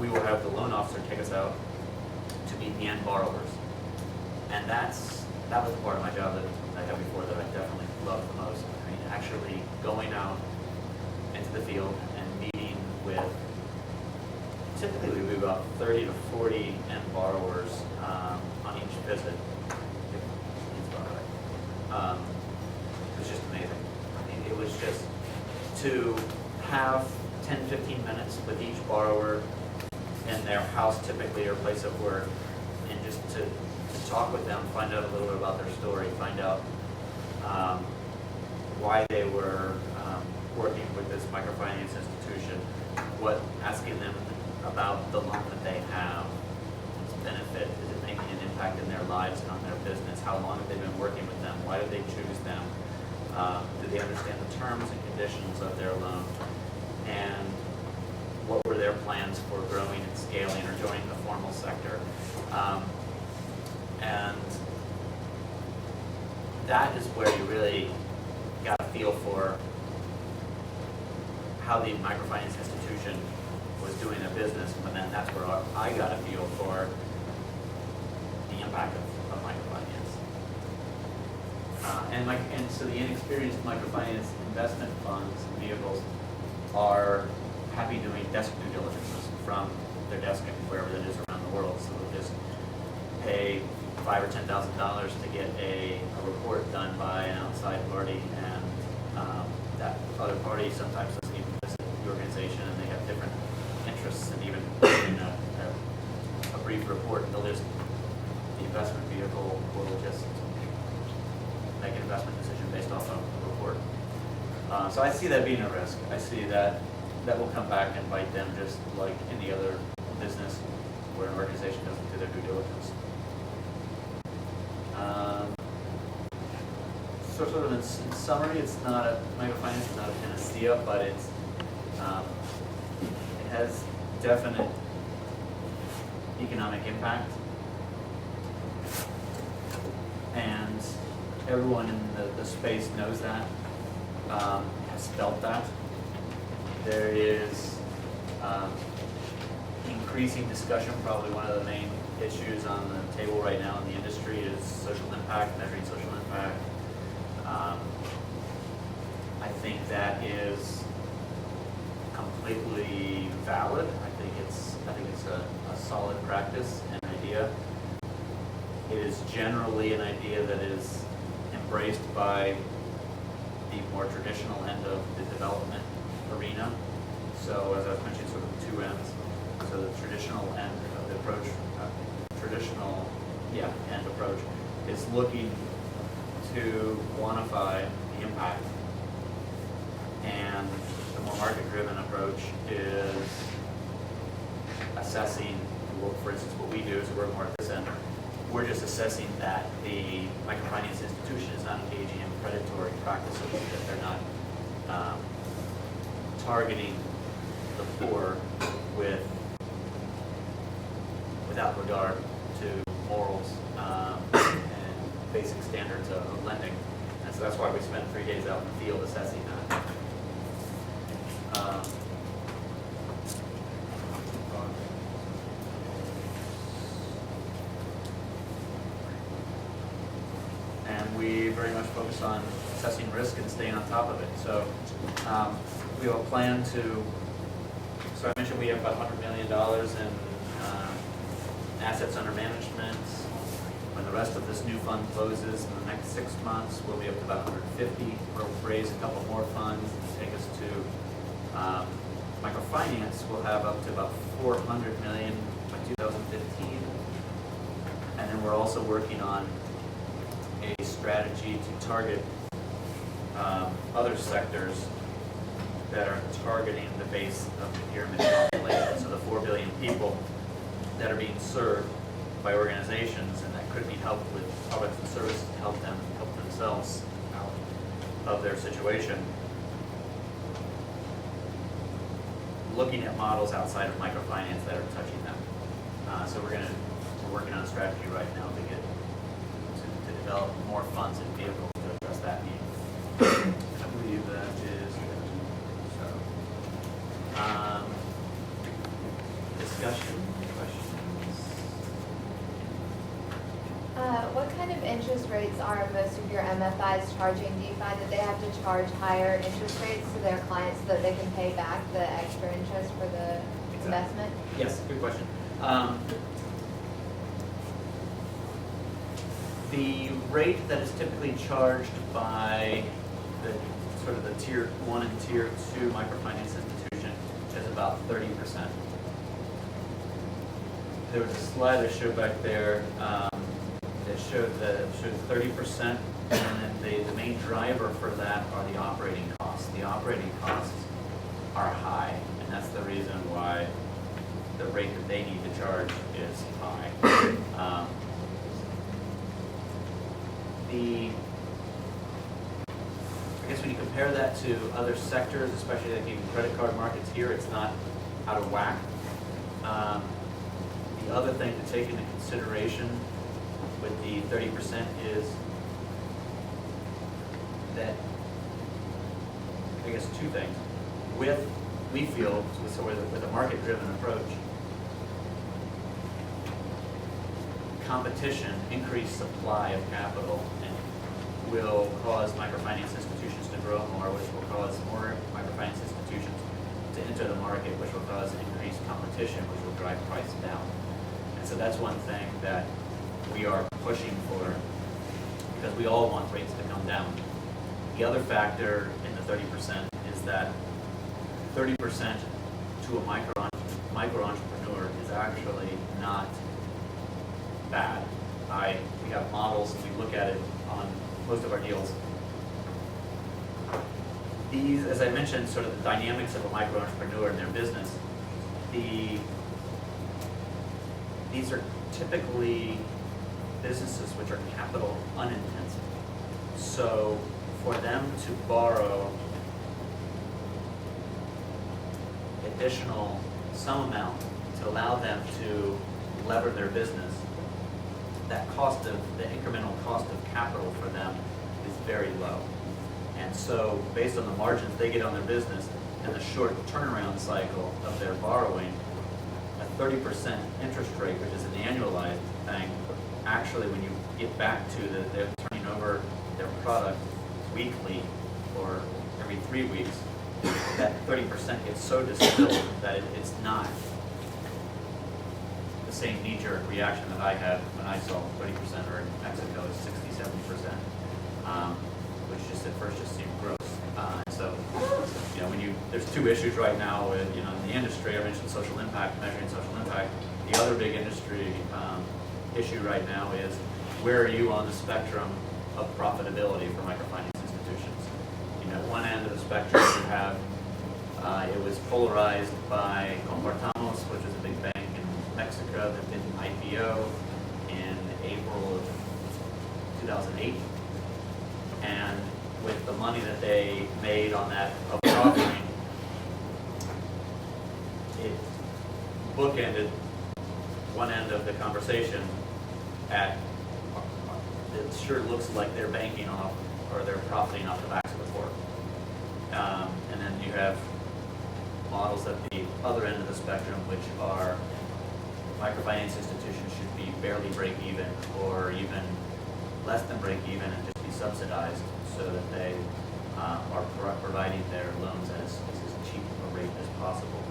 we will have the loan officer take us out to meet the end borrowers. And that was the part of my job that I had before that I definitely loved the most. I mean, actually going out into the field and meeting with, typically we would be about 30 to 40 end borrowers on each visit. It was just amazing. I mean, it was just to have 10, 15 minutes with each borrower in their house typically or place of work, and just to talk with them, find out a little bit about their story, find out why they were working with this microfinance institution, asking them about the loan that they have, its benefit, is it making an impact in their lives and on their business, how long have they been working with them, why did they choose them, do they understand the terms and conditions of their loan, and what were their plans for growing and scaling or joining the formal sector. And that is where you really got a feel for how the microfinance institution was doing their business, and then that's where I got a feel for the impact of microfinance. And so the inexperienced microfinance investment funds and vehicles are happy doing desk due diligences from their desk wherever that is around the world. So they'll just pay $5,000 or $10,000 to get a report done by an outside party, and that other party sometimes doesn't even visit the organization, and they have different interests, and even in a brief report, the investment vehicle will just make an investment decision based off of a report. So I see that being a risk. I see that will come back and bite them, just like any other business where an organization doesn't do their due diligence. So sort of in summary, microfinance is not a panacea, but it has definite economic impact, and everyone in the space knows that, has felt that. There is increasing discussion. Probably one of the main issues on the table right now in the industry is social impact, measuring social impact. I think that is completely valid. I think it's a solid practice and idea. It is generally an idea that is embraced by the more traditional end of the development arena. So as I've mentioned, sort of two ends. So the traditional end of the approach, end approach is looking to quantify the impact, and the more market-driven approach is assessing. For instance, what we do is we're more at this end. We're just assessing that the microfinance institution is not engaging in predatory practices, that they're not targeting the poor without regard to morals and basic standards of lending. And so that's why we spent 3 days out in the field assessing that. And we very much focus on assessing risk and staying on top of it. So we have a plan to, so I mentioned we have about $100 million in assets under management. When the rest of this new fund closes in the next 6 months, we'll be up to about 150. We'll raise a couple more funds to take us to microfinance. We'll have up to about $400 million by 2015. And then we're also working on a strategy to target other sectors that are targeting the base of the pyramid population. So the 4 billion people that are being served by organizations, and that could be helped with products and services to help themselves out of their situation. Looking at models outside of microfinance that are touching them. So we're working on a strategy right now to develop more funds and vehicles to address that need. I believe that is so. This discussion, questions? What kind of interest rates are most of your MFIs charging? Do you find that they have to charge higher interest rates to their clients so that they can pay back the extra interest for the investment? Yes, good question. The rate that is typically charged by the sort of the tier 1 and tier 2 microfinance institution is about 30%. There was a slide I showed back there that showed 30%, and then the main driver for that are the operating costs. The operating costs are high, and that's the reason why the rate that they need to charge is high. I guess when you compare that to other sectors, especially like even credit card markets here, it's not out of whack. The other thing to take into consideration with the 30% is that, I guess, two things. We feel, with a market-driven approach, competition, increased supply of capital, and will cause microfinance institutions to grow more, which will cause more microfinance institutions to enter the market, which will cause increased competition, which will drive price down. And so that's one thing that we are pushing for, because we all want rates to come down. The other factor in the 30% is that 30% to a micro entrepreneur is actually not bad. We have models, and we look at it on most of our deals. These, as I mentioned, sort of the dynamics of a micro entrepreneur and their business, these are typically businesses which are capital unintensive. So for them to borrow additional some amount to allow them to lever their business, that the incremental cost of capital for them is very low. And so based on the margins they get on their business and the short turnaround cycle of their borrowing, a 30% interest rate, which is an annualized thing, actually when you get back to they're turning over their product weekly or every 3 weeks, that 30% gets so distilled that it's not the same knee-jerk reaction that I had when I saw 30%, or in Mexico is 60-70%, which just at first just seemed gross. So, there's two issues right now with, in the industry. I mentioned social impact, measuring social impact. The other big industry issue right now is, where are you on the spectrum of profitability for microfinance institutions? At one end of the spectrum you have, it was polarized by Compartamos, which is a big bank in Mexico that did an IPO in April of 2008. And with the money that they made on that public offering, it bookended one end of the conversation at, it sure looks like they're banking off, or they're profiting off the backs of the fork. And then you have models at the other end of the spectrum, which are microfinance institutions should be barely break even, or even less than break even, and just be subsidized so that they are providing their loans as cheap a rate as possible.